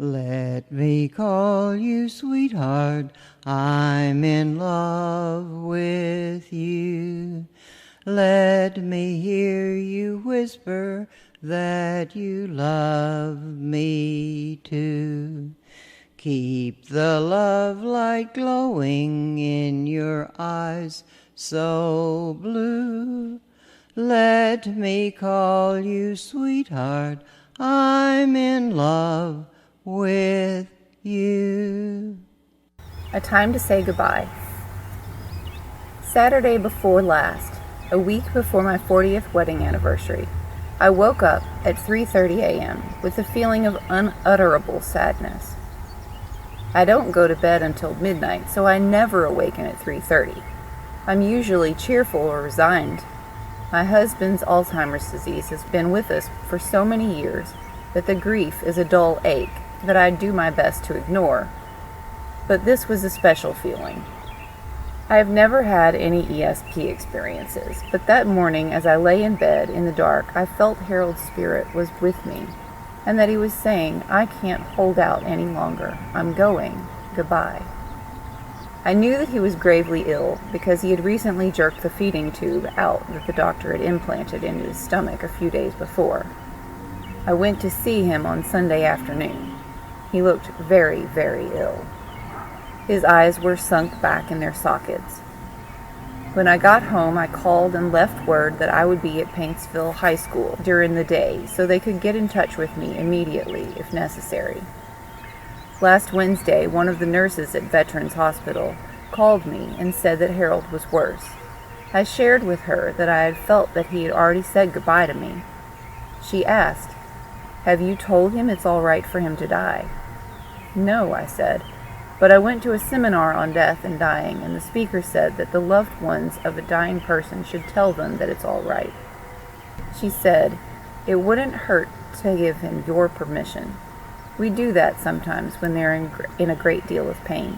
Let me call you sweetheart, I'm in love with you. Let me hear you whisper that you love me too. Keep the love light glowing in your eyes so blue. Let me call you sweetheart, I'm in love with you. A time to say goodbye. Saturday before last, a week before my 40th wedding anniversary, I woke up at 3:30 a.m. with a feeling of unutterable sadness. I don't go to bed until midnight, so I never awaken at 3:30. I'm usually cheerful or resigned. My husband's Alzheimer's disease has been with us for so many years that the grief is a dull ache that I do my best to ignore. But this was a special feeling. I have never had any ESP experiences, but that morning as I lay in bed in the dark, I felt Harold's spirit was with me, and that he was saying, I can't hold out any longer. I'm going. Goodbye. I knew that he was gravely ill because he had recently jerked the feeding tube out that the doctor had implanted into his stomach a few days before. I went to see him on Sunday afternoon. He looked very, very ill. His eyes were sunk back in their sockets. When I got home, I called and left word that I would be at Paintsville High School during the day so they could get in touch with me immediately if necessary. Last Wednesday, one of the nurses at Veterans Hospital called me and said that Harold was worse. I shared with her that I had felt that he had already said goodbye to me. She asked, "Have you told him it's all right for him to die?" "No," I said, "but I went to a seminar on death and dying, and the speaker said that the loved ones of a dying person should tell them that it's all right." She said, "It wouldn't hurt to give him your permission. We do that sometimes when they're in a great deal of pain."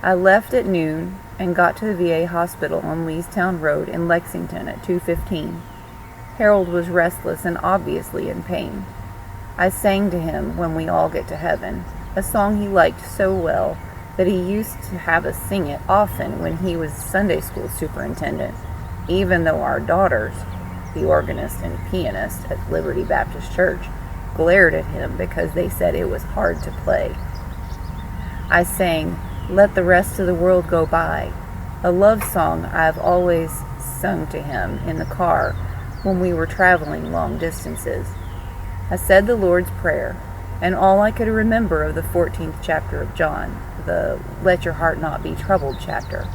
I left at noon and got to the VA hospital on Leestown Road in Lexington at 2:15. Harold was restless and obviously in pain. I sang to him "When We All Get to Heaven," a song he liked so well that he used to have us sing it often when he was Sunday school superintendent, even though our daughters, the organist and pianist at Liberty Baptist Church, glared at him because they said it was hard to play. I sang "Let the Rest of the World Go By," a love song I've always sung to him in the car when we were traveling long distances. I said the Lord's Prayer, and all I could remember of the 14th chapter of John, the "Let Your Heart Not Be Troubled" chapter.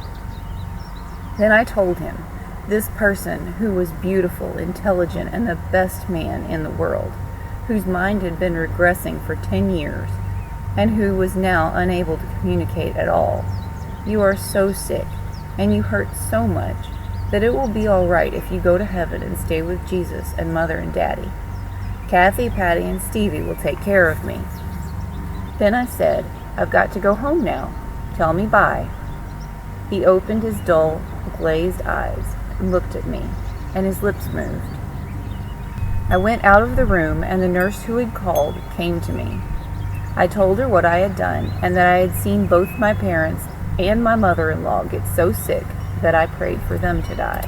Then I told him, this person who was beautiful, intelligent, and the best man in the world, whose mind had been regressing for 10 years, and who was now unable to communicate at all, "You are so sick, and you hurt so much, that it will be all right if you go to heaven and stay with Jesus and Mother and Daddy. Kathy, Patty, and Stevie will take care of me." Then I said, "I've got to go home now. Tell me bye." He opened his dull, glazed eyes and looked at me, and his lips moved. I went out of the room, and the nurse who had called came to me. I told her what I had done, and that I had seen both my parents and my mother-in-law get so sick that I prayed for them to die.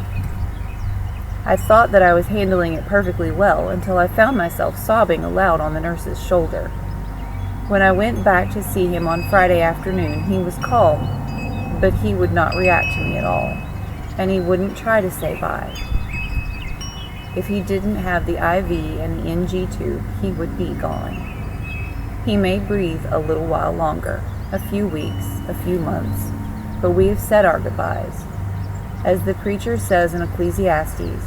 I thought that I was handling it perfectly well until I found myself sobbing aloud on the nurse's shoulder. When I went back to see him on Friday afternoon, he was calm, but he would not react to me at all, and he wouldn't try to say bye. If he didn't have the IV and the NG tube, he would be gone. He may breathe a little while longer, a few weeks, a few months, but we have said our goodbyes. As the preacher says in Ecclesiastes,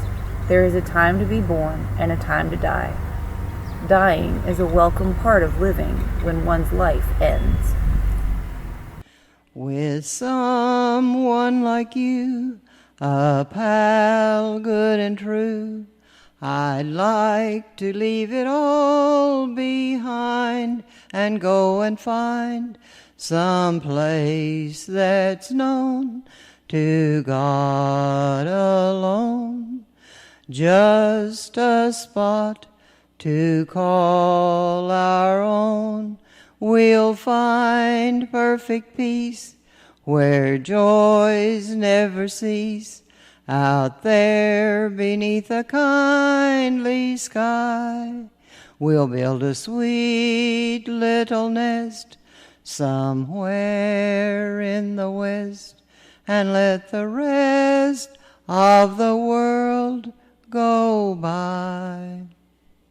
there is a time to be born and a time to die. Dying is a welcome part of living when one's life ends. With someone like you, a pal good and true, I'd like to leave it all behind and go and find some place that's known to God alone. Just a spot to call our own. we'll find perfect peace where joys never cease. Out there beneath a kindly sky, we'll build a sweet little nest somewhere in the west, and let the rest of the world go by.